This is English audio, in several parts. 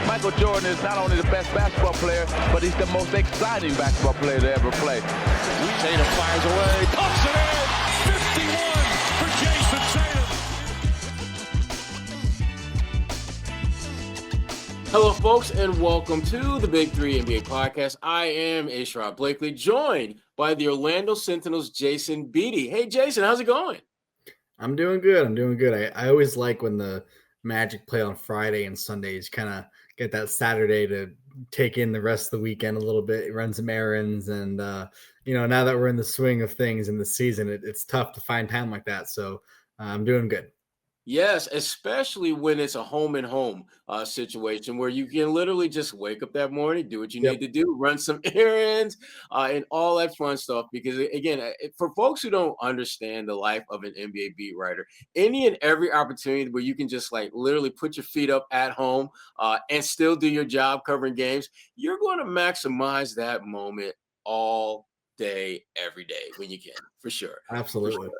Michael Jordan is not only the best basketball player, but he's the most exciting basketball player to ever play. Tatum fires away, pumps it in, 51 for Jason Tatum. Hello, folks, and welcome to the Big Three NBA podcast. I am Sherrod Blakely, joined by the Orlando Sentinel's Jason Beede. Hey, Jason, how's it going? I'm doing good. I always like when the Magic play on Friday and Sundays, kind of get that Saturday to take in the rest of the weekend a little bit, run some errands. And, now that we're in the swing of things in the season, it's tough to find time like that. So I'm doing good. Yes, especially when it's a home and home situation where you can literally just wake up that morning, do what you need to do, run some errands, and all that fun stuff. Because again, for folks who don't understand the life of an NBA beat writer, any and every opportunity where you can just like literally put your feet up at home and still do your job covering games, you're going to maximize that moment all day, every day when you can, for sure. Absolutely. For sure.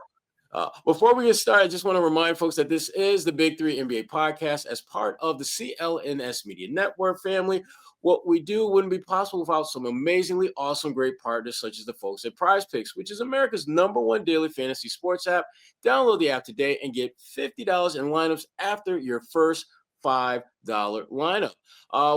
Before we get started, I just want to remind folks that this is the Big Three NBA podcast as part of the CLNS Media Network family. What we do wouldn't be possible without some amazingly awesome, great partners such as the folks at Prize Picks, which is America's #1 daily fantasy sports app. Download the app today and get $50 in lineups after your first $5 lineup.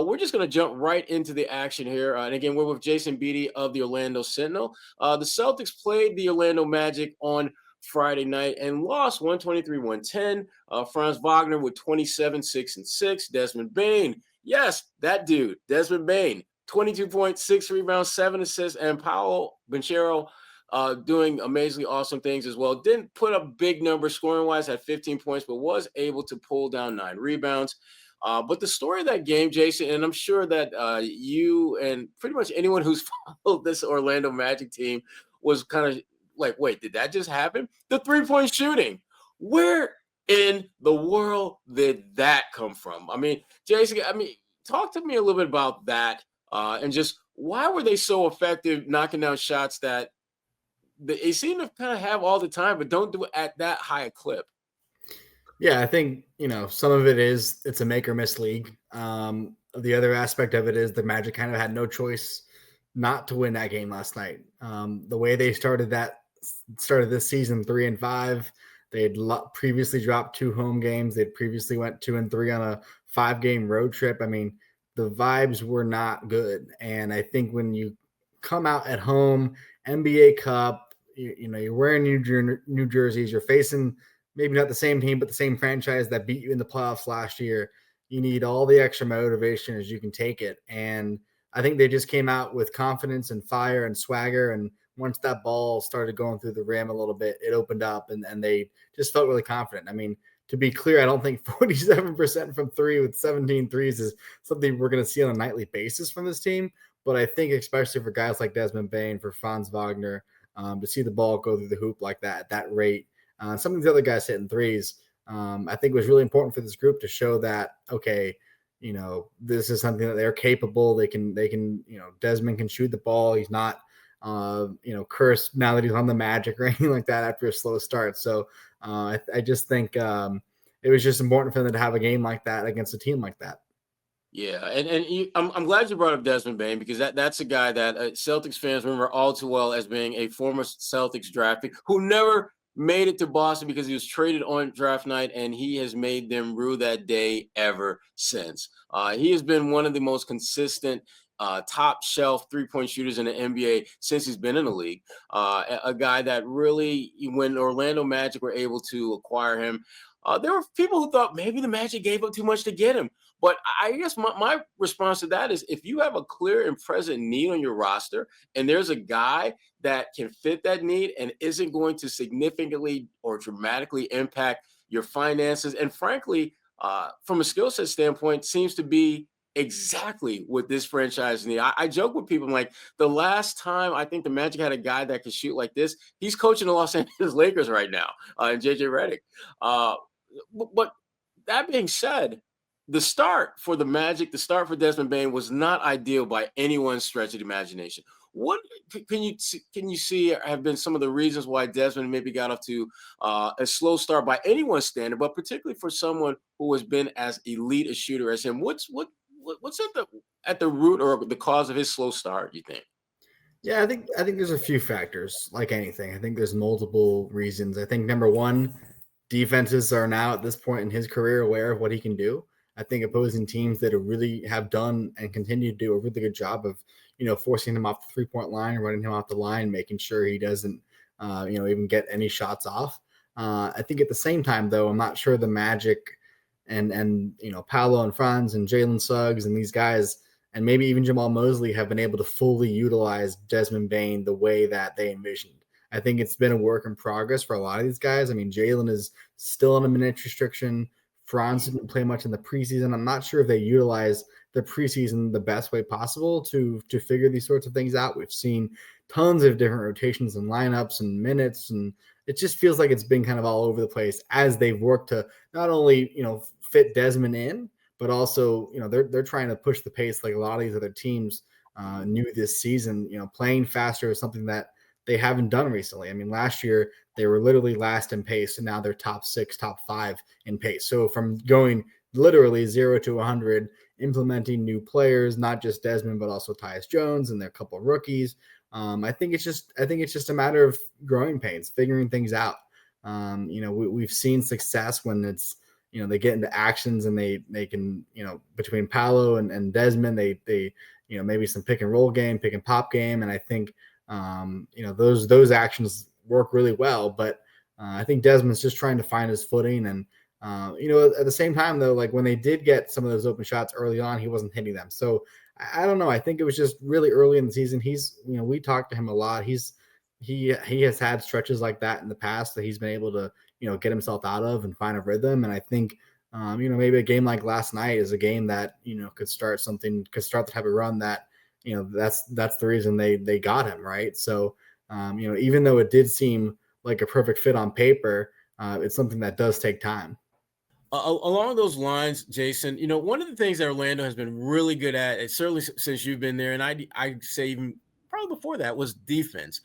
We're just going to jump right into the action here. And again, we're with Jason Beede of the Orlando Sentinel. The Celtics played the Orlando Magic on Friday night and lost 123-110. Franz Wagner with 27, 6, and 6. Desmond Bane, yes, that dude, Desmond Bane, 22 points, 6 rebounds, 7 assists, and Paolo Banchero doing amazingly awesome things as well. Didn't put up big numbers scoring-wise, had 15 points, but was able to pull down 9 rebounds. But the story of that game, Jason, and I'm sure that you and pretty much anyone who's followed this Orlando Magic team was kind of like, wait, did that just happen? The 3-point shooting. Where in the world did that come from? I mean, Jason, talk to me a little bit about that and just why were they so effective knocking down shots that they seem to kind of have all the time, but don't do it at that high a clip? Yeah, I think, some of it is it's a make or miss league. The other aspect of it is the Magic kind of had no choice not to win that game last night. The way they started this season 3-5, they had previously dropped 2 home games. They'd previously went 2-3 on a 5-game road trip. I mean, the vibes were not good. And I think when you come out at home, NBA Cup, you're wearing new jerseys, you're facing maybe not the same team, but the same franchise that beat you in the playoffs last year. You need all the extra motivation as you can take it. And I think they just came out with confidence and fire and swagger. And once that ball started going through the rim a little bit, it opened up and they just felt really confident. I mean, to be clear, I don't think 47% from 3 with 17 threes is something we're going to see on a nightly basis from this team. But I think especially for guys like Desmond Bane, for Franz Wagner, to see the ball go through the hoop like that at that rate, some of the other guys hitting threes, I think was really important for this group to show that, okay, this is something that they're capable. They can, Desmond can shoot the ball. He's not, cursed now that he's on the Magic or anything like that after a slow start. So I just think it was just important for them to have a game like that against a team like that. Yeah, I'm glad you brought up Desmond Bane because that's a guy that Celtics fans remember all too well as being a former Celtics draft pick who never made it to Boston because he was traded on draft night, and he has made them rue that day ever since. He has been one of the most consistent top shelf 3-point shooters in the NBA since he's been in the league. A guy that really, when Orlando Magic were able to acquire him, there were people who thought maybe the Magic gave up too much to get him. But I guess my response to that is if you have a clear and present need on your roster and there's a guy that can fit that need and isn't going to significantly or dramatically impact your finances, and frankly, from a skill set standpoint, seems to be exactly what this franchise needs. I joke with people, I'm like, the last time I think the Magic had a guy that could shoot like this, he's coaching the Los Angeles Lakers right now, and JJ Redick. But that being said, the start for the Magic, the start for Desmond Bane was not ideal by anyone's stretch of the imagination. What can you see have been some of the reasons why Desmond maybe got off to a slow start by anyone's standard, but particularly for someone who has been as elite a shooter as him? What What's at the root or the cause of his slow start, you think? Yeah, I think there's a few factors, like anything. I think there's multiple reasons. I think number one, defenses are now at this point in his career aware of what he can do. I think opposing teams that really have done and continue to do a really good job of, forcing him off the 3-point line and running him off the line, making sure he doesn't, even get any shots off. I think at the same time, though, I'm not sure the Magic and Paolo and Franz and Jalen Suggs and these guys and maybe even Jamal Mosley have been able to fully utilize Desmond Bane the way that they envisioned. I think it's been a work in progress for a lot of these guys. I mean, Jalen is still on a minute restriction. Franz didn't play much in the preseason. I'm not sure if they utilize the preseason the best way possible to figure these sorts of things out. We've seen tons of different rotations and lineups and minutes, and it just feels like it's been kind of all over the place as they've worked to not only, fit Desmond in, but also, they're trying to push the pace like a lot of these other teams knew this season. Playing faster is something that they haven't done recently. I mean, last year they were literally last in pace, and now they're top 6, top 5 in pace. So from going literally 0 to 100, implementing new players, not just Desmond, but also Tyus Jones and their couple of rookies. I think it's just a matter of growing pains, figuring things out. We've seen success when it's, they get into actions and they can, between Paolo and Desmond, they maybe some pick and roll game, pick and pop game. And I think, those actions work really well, but I think Desmond's just trying to find his footing. And, at the same time though, like when they did get some of those open shots early on, he wasn't hitting them. So I don't know. I think it was just really early in the season. He's, we talked to him a lot. He has had stretches like that in the past that he's been able to, get himself out of and find a rhythm. And I think, maybe a game like last night is a game that, could start the type of run that, that's the reason they got him. Right. So, even though it did seem like a perfect fit on paper, it's something that does take time. Along those lines, Jason, one of the things that Orlando has been really good at, certainly since you've been there, and I say even probably before that, was defense.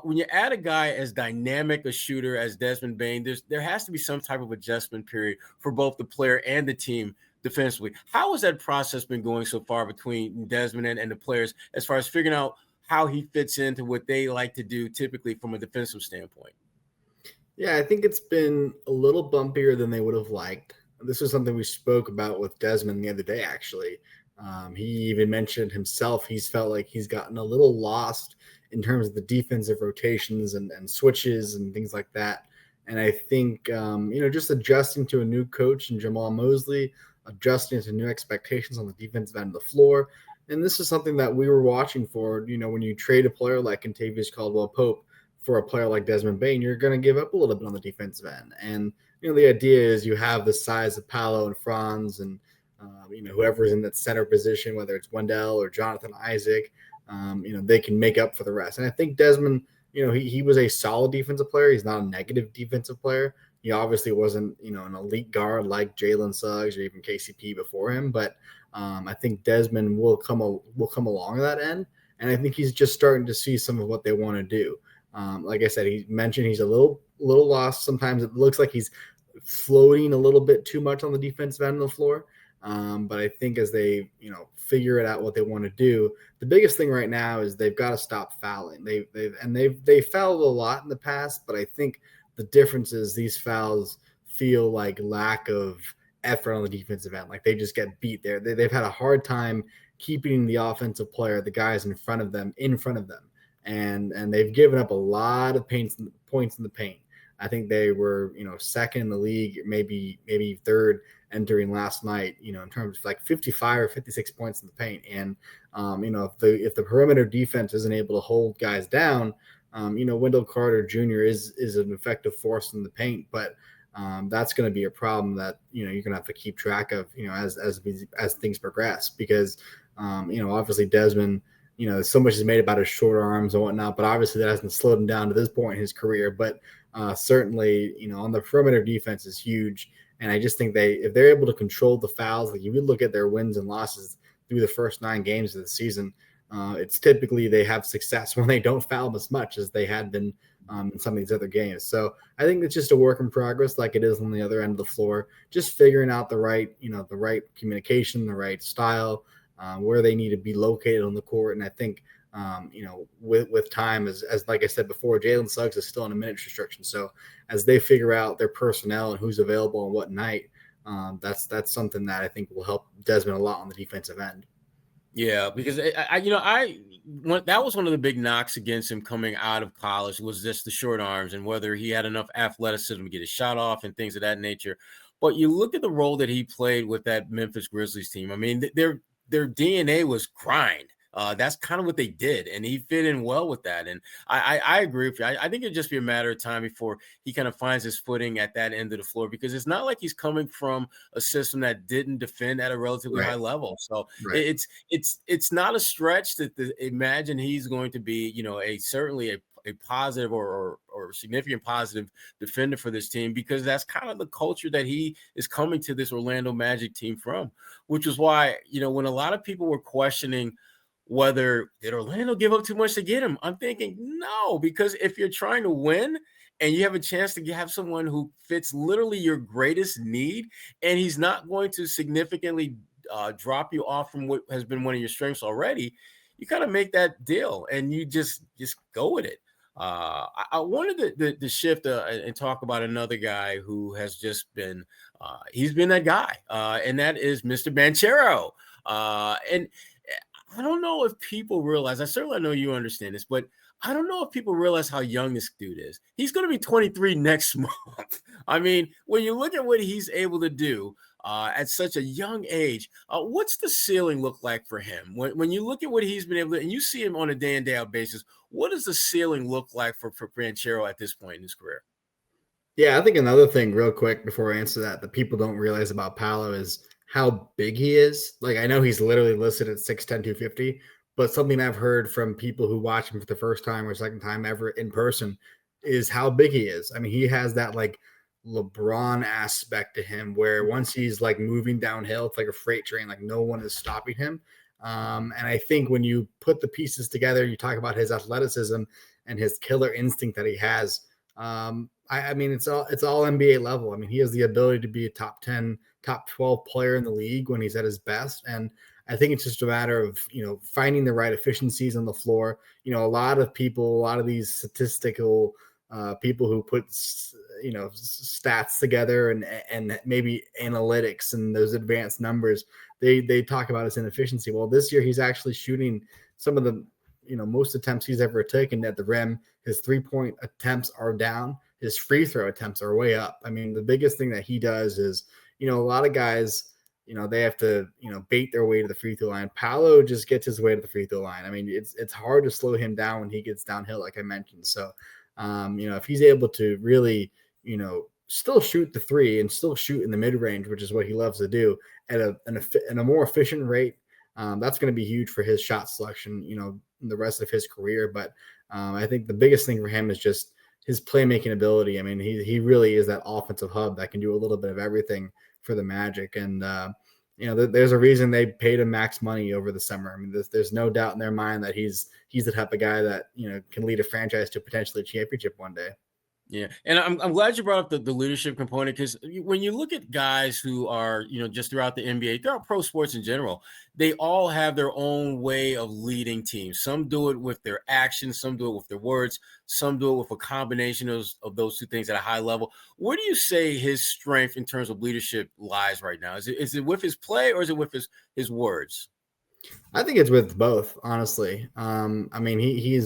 When you add a guy as dynamic a shooter as Desmond Bane, there has to be some type of adjustment period for both the player and the team defensively. How has that process been going so far between Desmond and the players as far as figuring out how he fits into what they like to do typically from a defensive standpoint? Yeah, I think it's been a little bumpier than they would have liked. This is something we spoke about with Desmond the other day, actually. He even mentioned himself, he's felt like he's gotten a little lost in terms of the defensive rotations and switches and things like that. And I think, just adjusting to a new coach and Jamal Mosley, adjusting to new expectations on the defensive end of the floor. And this is something that we were watching for, when you trade a player like Kentavious Caldwell-Pope for a player like Desmond Bane, you're going to give up a little bit on the defensive end. And, the idea is you have the size of Paolo and Franz and, whoever's in that center position, whether it's Wendell or Jonathan Isaac, they can make up for the rest. And I think Desmond, he was a solid defensive player. He's not a negative defensive player. He obviously wasn't, an elite guard like Jalen Suggs or even KCP before him. But I think Desmond will come along that end. And I think he's just starting to see some of what they want to do. Like I said, he mentioned he's a little lost. Sometimes it looks like he's floating a little bit too much on the defensive end of the floor. But I think as they, figure it out what they want to do, the biggest thing right now is they've got to stop fouling. They've fouled a lot in the past, but I think the difference is these fouls feel like lack of effort on the defensive end. Like they just get beat there. They've had a hard time keeping the offensive player, the guys in front of them. And they've given up a lot of points in the paint. I think they were, second in the league, maybe third entering last night, in terms of like 55 or 56 points in the paint. And, if the perimeter defense isn't able to hold guys down, Wendell Carter Jr. is an effective force in the paint, but that's going to be a problem that, you're going to have to keep track of, as things progress, because, obviously Desmond, so much is made about his short arms and whatnot, but obviously that hasn't slowed him down to this point in his career. But certainly, on the perimeter defense is huge. And I just think if they're able to control the fouls, like you would look at their wins and losses through the first 9 games of the season, it's typically they have success when they don't foul as much as they had been in some of these other games. So I think it's just a work in progress, like it is on the other end of the floor, just figuring out the right communication, the right style, where they need to be located on the court. And I think, with time, as like I said before, Jalen Suggs is still on a minutes restriction. So as they figure out their personnel and who's available on what night, that's something that I think will help Desmond a lot on the defensive end. Yeah, because that was one of the big knocks against him coming out of college, was just the short arms and whether he had enough athleticism to get his shot off and things of that nature. But you look at the role that he played with that Memphis Grizzlies team. I mean, their DNA was grind. That's kind of what they did, and he fit in well with that. And I agree with you. I think it'd just be a matter of time before he kind of finds his footing at that end of the floor, because it's not like he's coming from a system that didn't defend at a relatively high level. So it's not a stretch to imagine he's going to be, certainly a positive or significant positive defender for this team, because that's kind of the culture that he is coming to this Orlando Magic team from, which is why, when a lot of people were questioning whether did Orlando give up too much to get him, I'm thinking no, because if you're trying to win and you have a chance to have someone who fits literally your greatest need, and he's not going to significantly drop you off from what has been one of your strengths already, you kind of make that deal and you just go with it. I wanted to shift and talk about another guy who has just been he's been that guy, and that is Mr. Banchero. And I don't know if people realize, I certainly know you understand this, but I don't know if people realize how young this dude is. He's going to be 23 next month. I mean, when you look at what he's able to do at such a young age, what's the ceiling look like for him? When you look at what he's been able to, and you see him on a day in, day out basis, what does the ceiling look like for Banchero at this point in his career? Yeah, I think another thing real quick before I answer that people don't realize about Paolo is how big he is. Like, I know he's literally listed at 6'10", 250, but something I've heard from people who watch him for the first time or second time ever in person is how big he is. I mean, he has that like LeBron aspect to him where once he's like moving downhill, it's like a freight train, like no one is stopping him. And I think when you put the pieces together, you talk about his athleticism and his killer instinct that he has. I mean, it's all NBA level. I mean, he has the ability to be a top 10, top 12 player in the league when he's at his best. And I think it's just a matter of, finding the right efficiencies on the floor. A lot of these statistical people who put, stats together and maybe analytics and those advanced numbers, they talk about his inefficiency. Well, this year he's actually shooting some of the, most attempts he's ever taken at the rim. His 3-point attempts are down. His free throw attempts are way up. I mean, the biggest thing that he does is, a lot of guys, they have to, bait their way to the free throw line. Paolo just gets his way to the free throw line. I mean, it's hard to slow him down when he gets downhill, like I mentioned. So, if he's able to really, still shoot the three and still shoot in the mid range, which is what he loves to do at a more efficient rate, that's going to be huge for his shot selection, the rest of his career. But I think the biggest thing for him is just his playmaking ability. I mean, he really is that offensive hub that can do a little bit of everything for the Magic. And, there's a reason they paid him max money over the summer. I mean, there's no doubt in their mind that he's the type of guy that, can lead a franchise to potentially a championship one day. Yeah. And I'm glad you brought up the leadership component, because when you look at guys who are, just throughout the NBA, throughout pro sports in general, they all have their own way of leading teams. Some do it with their actions, some do it with their words, some do it with a combination of those two things at a high level. Where do you say his strength in terms of leadership lies right now? Is it with his play, or is it with his words? I think it's with both, honestly. I mean, he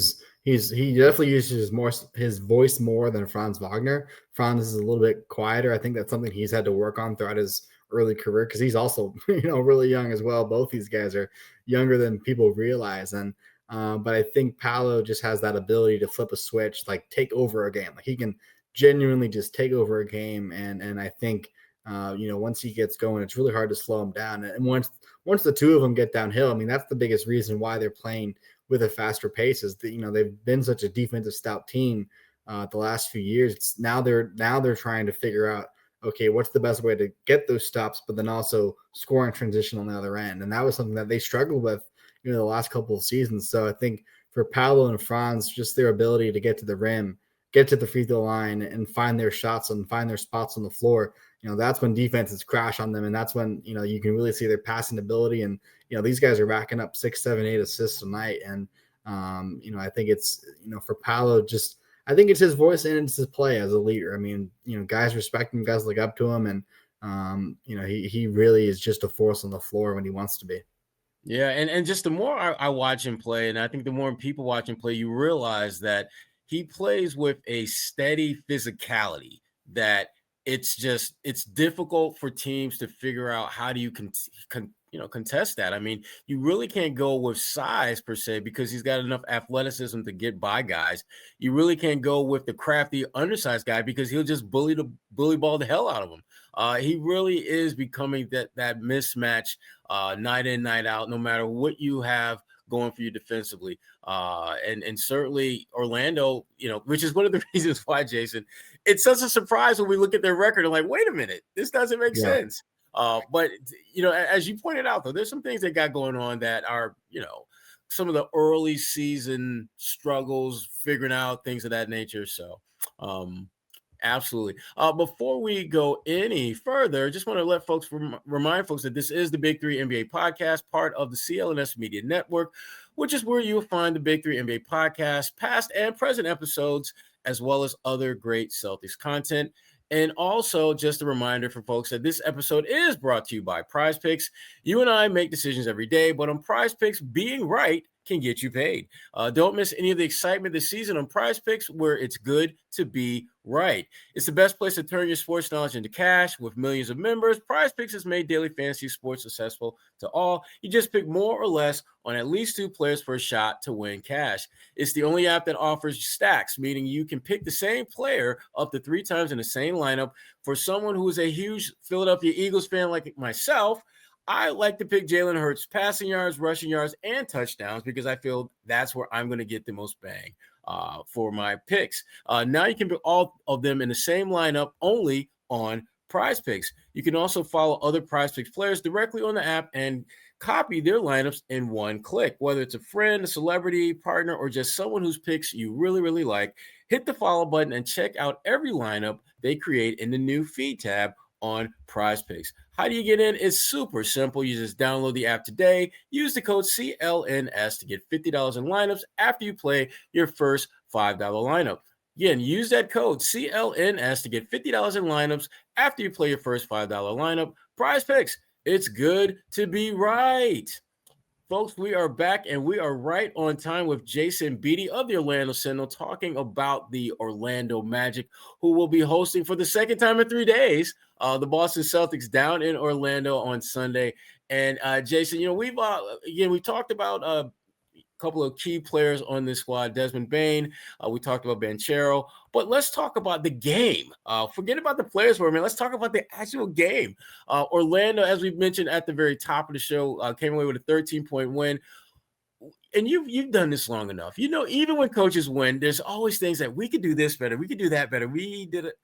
definitely uses his voice more than Franz Wagner. Franz is a little bit quieter. I think that's something he's had to work on throughout his early career, because he's also, really young as well. Both these guys are younger than people realize. And but I think Paolo just has that ability to flip a switch, like take over a game. Like he can genuinely just take over a game. And I think, once he gets going, it's really hard to slow him down. And once the two of them get downhill, I mean, that's the biggest reason why they're playing with a faster pace, is that, they've been such a defensive stout team the last few years. Now they're trying to figure out, okay, what's the best way to get those stops, but then also score in transition on the other end. And that was something that they struggled with, the last couple of seasons. So I think for Paolo and Franz, just their ability to get to the rim get to the free throw line and find their shots and find their spots on the floor, that's when defenses crash on them. And that's when, you can really see their passing ability. And, these guys are racking up 6, 7, 8 assists a night. And, I think it's, for Paolo, I think it's his voice and it's his play as a leader. I mean, guys respect him, guys look up to him. And, he really is just a force on the floor when he wants to be. Yeah. And just the more I watch him play, and I think the more people watch him play, you realize that he plays with a steady physicality that it's difficult for teams to figure out how do you contest that. I mean, you really can't go with size per se because he's got enough athleticism to get by guys. You really can't go with the crafty undersized guy because he'll just bully ball the hell out of him. He really is becoming that mismatch night in, night out, no matter what you have going for you defensively. And certainly Orlando, which is one of the reasons why, Jason, it's such a surprise when we look at their record and like, wait a minute, this doesn't make sense. But, as you pointed out, though, there's some things they got going on that are, some of the early season struggles, figuring out things of that nature. So, absolutely. Before we go any further, just want to let folks remind folks that this is the Big Three NBA podcast, part of the CLNS Media Network, which is where you'll find the Big Three NBA podcast, past and present episodes, as well as other great Celtics content. And also just a reminder for folks that this episode is brought to you by Prize Picks. You and I make decisions every day, but on Prize Picks, being right can get you paid. Don't miss any of the excitement this season on Prize Picks, where it's good to be right. It's the best place to turn your sports knowledge into cash. With millions of members, Prize Picks has made daily fantasy sports accessible to all. You just pick more or less on at least 2 players for a shot to win cash. It's the only app that offers stacks, meaning you can pick the same player up to 3 times in the same lineup. For someone who is a huge Philadelphia Eagles fan like myself, I like to pick Jalen Hurts passing yards, rushing yards, and touchdowns because I feel that's where I'm going to get the most bang for my picks. Now you can put all of them in the same lineup only on Prize Picks. You can also follow other Prize Picks players directly on the app and copy their lineups in one click. Whether it's a friend, a celebrity, partner, or just someone whose picks you really, really like, hit the follow button and check out every lineup they create in the new feed tab on Prize Picks. How do you get in? It's super simple. You just download the app today. Use the code CLNS to get $50 in lineups after you play your first $5 lineup. Again, use that code CLNS to get $50 in lineups after you play your first $5 lineup. Prize Picks. It's good to be right. Folks, we are back and we are right on time with Jason Beede of the Orlando Sentinel talking about the Orlando Magic, who will be hosting for the second time in 3 days the Boston Celtics down in Orlando on Sunday. And Jason, we've talked about a couple of key players on this squad, Desmond Bane. We talked about Banchero, but let's talk about the game. Forget about the players for a minute. Let's talk about the actual game. Orlando, as we mentioned at the very top of the show, came away with a 13-point win. And you've done this long enough. Even when coaches win, there's always things that we could do this better. We could do that better. We did it.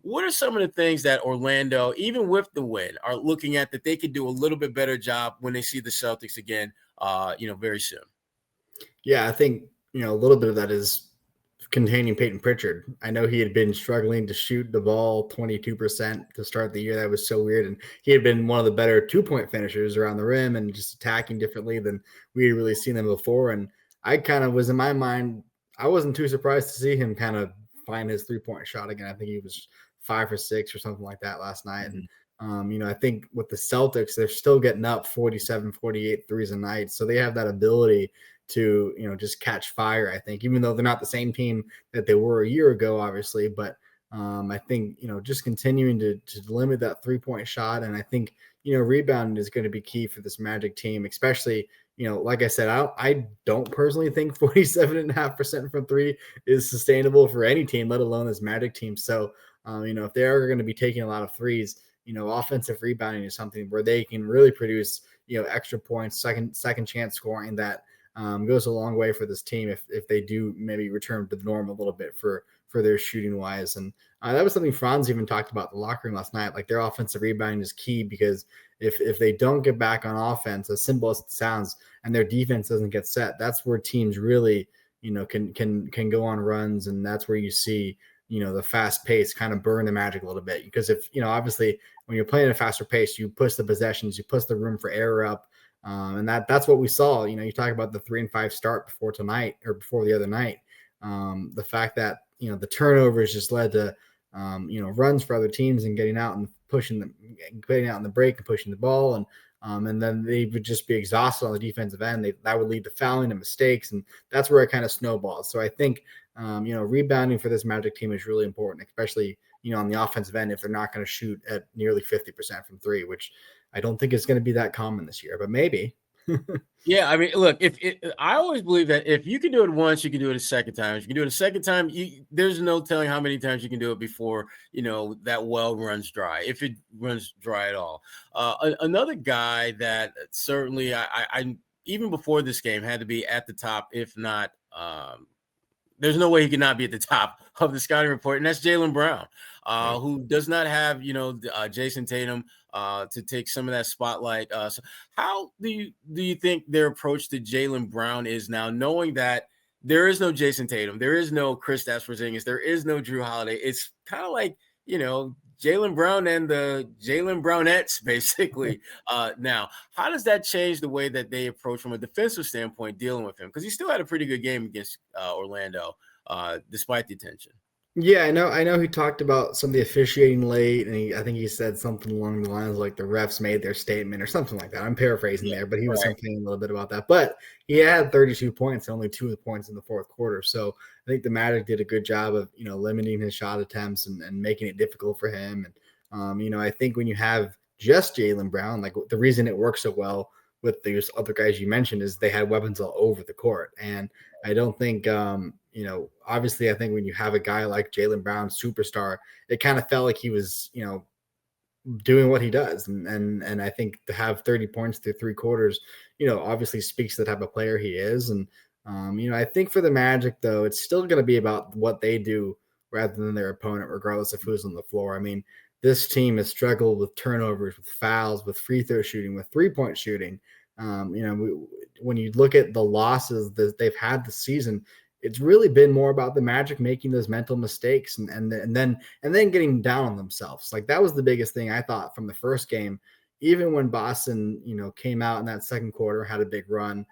What are some of the things that Orlando, even with the win, are looking at that they could do a little bit better job when they see the Celtics again, very soon? Yeah, I think, a little bit of that is containing Payton Pritchard. I know he had been struggling to shoot the ball 22% to start the year. That was so weird. And he had been one of the better 2-point finishers around the rim and just attacking differently than we had really seen them before. And I kind of was, in my mind, I wasn't too surprised to see him kind of find his 3-point shot again. I think he was 5 for 6 or something like that last night. Mm-hmm. And, I think with the Celtics, they're still getting up 47, 48 threes a night. So they have that ability to, just catch fire, I think, even though they're not the same team that they were a year ago, obviously. But I think, just continuing to limit that 3-point shot. And I think, rebounding is going to be key for this Magic team, especially, like I said, I don't personally think 47.5% from 3 is sustainable for any team, let alone this Magic team. So, if they are going to be taking a lot of threes, offensive rebounding is something where they can really produce, extra points, second chance scoring that goes a long way for this team if they do maybe return to the norm a little bit for their shooting wise. And that was something Franz even talked about in the locker room last night. Like, their offensive rebounding is key because if they don't get back on offense, as simple as it sounds, and their defense doesn't get set, that's where teams really, can go on runs, and that's where you see the fast pace kind of burn the Magic a little bit, because if obviously when you're playing at a faster pace, you push the possessions, you push the room for error up, and that's what we saw. You talk about the 3-5 start before tonight or before the other night. The fact that the turnovers just led to runs for other teams and getting out and getting out in the break and pushing the ball, and then they would just be exhausted on the defensive end. That would lead to fouling and mistakes, and that's where it kind of snowballs. So I think rebounding for this Magic team is really important, especially on the offensive end if they're not going to shoot at nearly 50% from three, which I don't think is going to be that common this year, but maybe. Yeah, I mean, look, I always believe that if you can do it once, you can do it a second time. If you can do it a second time, there's no telling how many times you can do it before that well runs dry, if it runs dry at all. Another guy that certainly I even before this game had to be at the top, if not. There's no way he could not be at the top of the scouting report, and that's Jaylen Brown, who does not have Jason Tatum to take some of that spotlight. So how do you think their approach to Jaylen Brown is now, knowing that there is no Jason Tatum, there is no Kristaps Porzingis, there is no Drew Holiday? It's kind of like Jaylen Brown and the Jaylen Brownettes, basically. Now, how does that change the way that they approach from a defensive standpoint dealing with him? Because he still had a pretty good game against Orlando, despite the attention. Yeah, I know he talked about some of the officiating late, and I think he said something along the lines like the refs made their statement or something like that. I'm paraphrasing there, but he was complaining a little bit about that. But he had 32 points, only 2 of the points in the fourth quarter. So I think the Magic did a good job of limiting his shot attempts and making it difficult for him. And I think when you have just Jaylen Brown, like the reason it works so well with these other guys you mentioned is they had weapons all over the court. And I don't think obviously I think when you have a guy like Jaylen Brown, superstar, it kind of felt like he was, doing what he does. And I think to have 30 points through 3 quarters, obviously speaks to the type of player he is. And, I think for the Magic, though, it's still going to be about what they do rather than their opponent, regardless of who's on the floor. I mean, this team has struggled with turnovers, with fouls, with free throw shooting, with 3-point shooting. When you look at the losses that they've had this season, it's really been more about the Magic making those mental mistakes and then getting down on themselves. Like that was the biggest thing I thought from the first game. Even when Boston, came out in that second quarter, had a big run,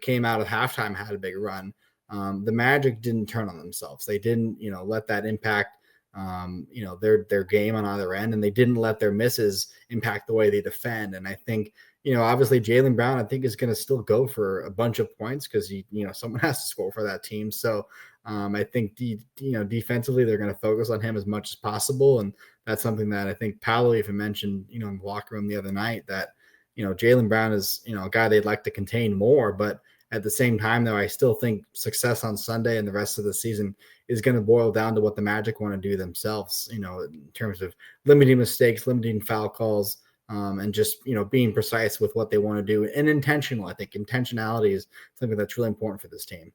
came out of halftime, had a big run. The Magic didn't turn on themselves. They didn't, let that impact, their game on either end, and they didn't let their misses impact the way they defend. And I think, obviously Jaylen Brown, I think, is going to still go for a bunch of points because someone has to score for that team. So I think defensively they're going to focus on him as much as possible, and that's something that I think Paolo even mentioned, in the locker room the other night, that Jaylen Brown is a guy they'd like to contain more, but at the same time, though, I still think success on Sunday and the rest of the season is going to boil down to what the Magic want to do themselves, in terms of limiting mistakes, limiting foul calls, and just, being precise with what they want to do and intentional. I think intentionality is something that's really important for this team.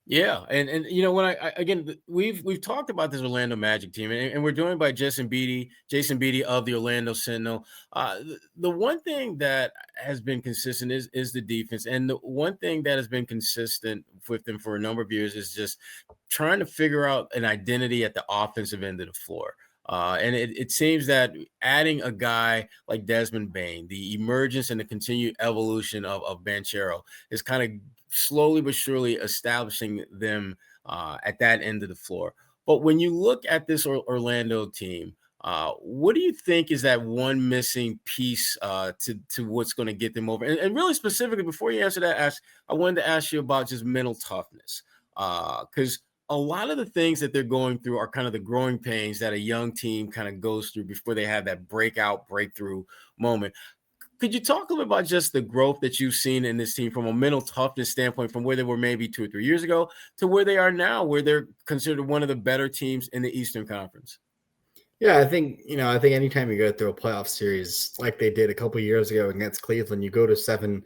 Yeah, and when again we've talked about this Orlando Magic team, and we're joined by Jason Beede of the Orlando Sentinel. The one thing that has been consistent is the defense, and the one thing that has been consistent with them for a number of years is just trying to figure out an identity at the offensive end of the floor. And it seems that adding a guy like Desmond Bane, the emergence and the continued evolution of Banchero is kind of slowly but surely establishing them at that end of the floor. But when you look at this Orlando team, what do you think is that one missing piece to what's going to get them over? And really specifically, before you answer that, I wanted to ask you about just mental toughness, because a lot of the things that they're going through are kind of the growing pains that a young team kind of goes through before they have that breakthrough moment. Could you talk a little bit about just the growth that you've seen in this team from a mental toughness standpoint, from where they were maybe 2 or 3 years ago to where they are now, where they're considered one of the better teams in the Eastern Conference? Yeah, I think anytime you go through a playoff series like they did a couple of years ago against Cleveland, you go to 7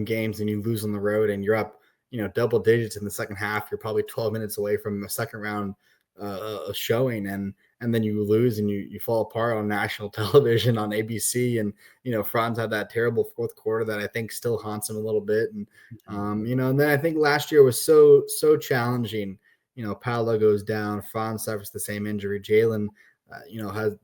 games and you lose on the road and you're up, double digits in the second half. You're probably 12 minutes away from a second round showing. And and then you lose and you fall apart on national television on ABC. And, Franz had that terrible fourth quarter that I think still haunts him a little bit. And, and then I think last year was so challenging. Paolo goes down, Franz suffers the same injury. Jalen,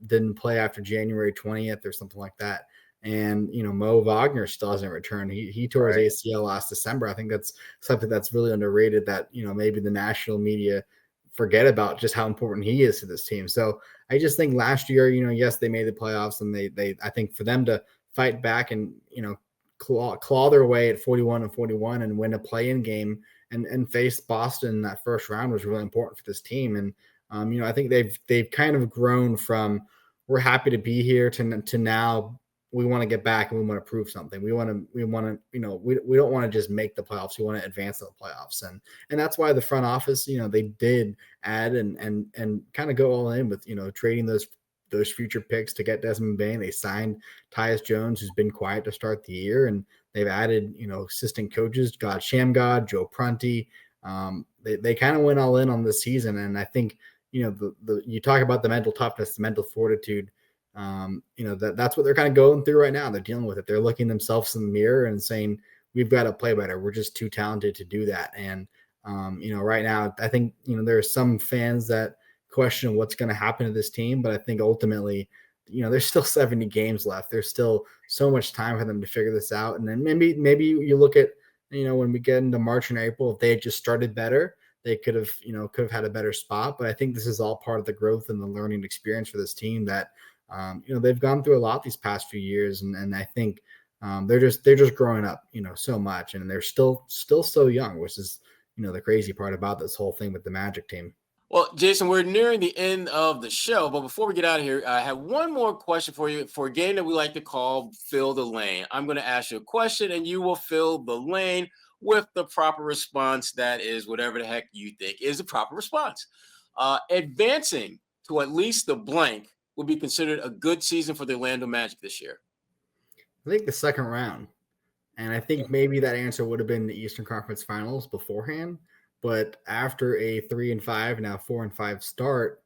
didn't play after January 20th or something like that. And, Mo Wagner still hasn't returned. He tore his ACL last December. I think that's something that's really underrated that, maybe the national media forget about just how important he is to this team. So I just think last year, yes, they made the playoffs, and they I think for them to fight back and, claw their way at 41-41 and win a play-in game and face Boston in that first round was really important for this team. And, I think they've kind of grown from we're happy to be here to now we want to get back and we want to prove something. We want to, we don't want to just make the playoffs. We want to advance to the playoffs. And that's why the front office, they did add and kind of go all in with, trading those future picks to get Desmond Bane. They signed Tyus Jones, who's been quiet to start the year. And they've added, assistant coaches, Shamgod, Joe Prunty. They kind of went all in on this season. And I think, you talk about the mental toughness, the mental fortitude, that's what they're kind of going through right now. They're dealing with it. They're looking themselves in the mirror and saying, we've got to play better. We're just too talented to do that. And, right now, I think, there are some fans that question what's going to happen to this team, but I think ultimately, there's still 70 games left. There's still so much time for them to figure this out. And then maybe you look at, when we get into March and April, if they had just started better, they could have had a better spot. But I think this is all part of the growth and the learning experience for this team that, they've gone through a lot these past few years. And I think they're just growing up, so much, and they're still so young, which is, the crazy part about this whole thing with the Magic team. Well, Jason, we're nearing the end of the show, but before we get out of here, I have one more question for you for a game that we like to call Fill the Lane. I'm going to ask you a question, and you will fill the lane with the proper response. That is whatever the heck you think is the proper response. Advancing to at least the blank would be considered a good season for the Orlando Magic this year. I think the second round. And I think maybe that answer would have been the Eastern Conference Finals beforehand. But after a 3-5, now 4-5 start,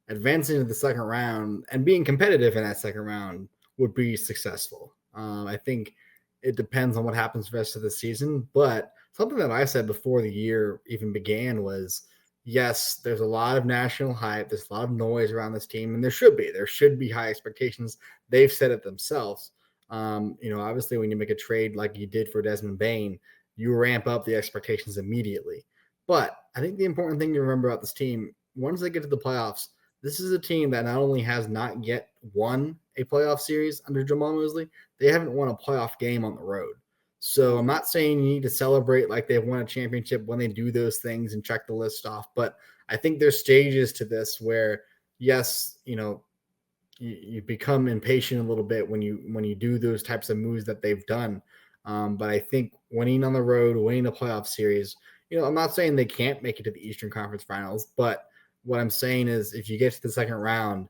advancing to the second round and being competitive in that second round would be successful. I think it depends on what happens the rest of the season. But something that I said before the year even began was, yes, there's a lot of national hype. There's a lot of noise around this team, and there should be. There should be high expectations. They've said it themselves. Obviously, when you make a trade like you did for Desmond Bane, you ramp up the expectations immediately. But I think the important thing to remember about this team, once they get to the playoffs, this is a team that not only has not yet won a playoff series under Jamal Mosley, they haven't won a playoff game on the road. So I'm not saying you need to celebrate like they've won a championship when they do those things and check the list off. But I think there's stages to this where, yes, you become impatient a little bit when you do those types of moves that they've done. But I think winning on the road, winning a playoff series, I'm not saying they can't make it to the Eastern Conference Finals, but what I'm saying is if you get to the second round,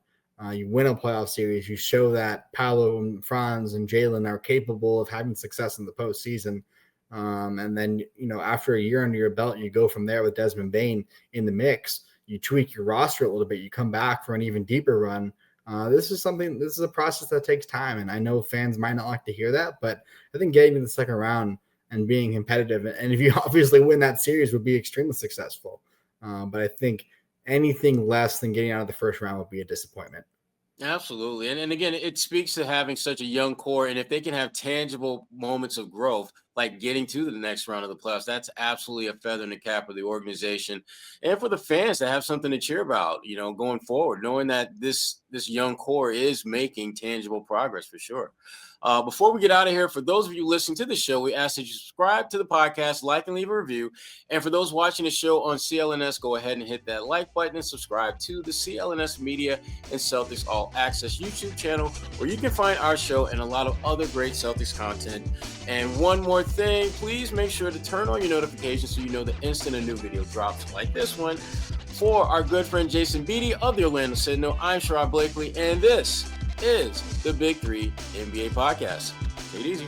you win a playoff series, you show that Paolo and Franz and Jalen are capable of having success in the postseason. And then, after a year under your belt, you go from there with Desmond Bane in the mix. You tweak your roster a little bit. You come back for an even deeper run. This is a process that takes time. And I know fans might not like to hear that, but I think getting to the second round and being competitive, and if you obviously win that series, would be extremely successful. But I think anything less than getting out of the first round would be a disappointment. Absolutely. And again, it speaks to having such a young core. And if they can have tangible moments of growth, like getting to the next round of the playoffs, that's absolutely a feather in the cap of the organization. And for the fans to have something to cheer about, going forward, knowing that this young core is making tangible progress for sure. Before we get out of here, for those of you listening to the show, we ask that you subscribe to the podcast, like and leave a review. And for those watching the show on CLNS, go ahead and hit that like button and subscribe to the CLNS Media and Celtics All Access YouTube channel, where you can find our show and a lot of other great Celtics content. And one more thing, please make sure to turn on your notifications so you know the instant a new video drops like this one. For our good friend Jason Beede of the Orlando Sentinel, I'm Sherrod Blakely, and this is the Big 3 NBA Podcast. Take it easy.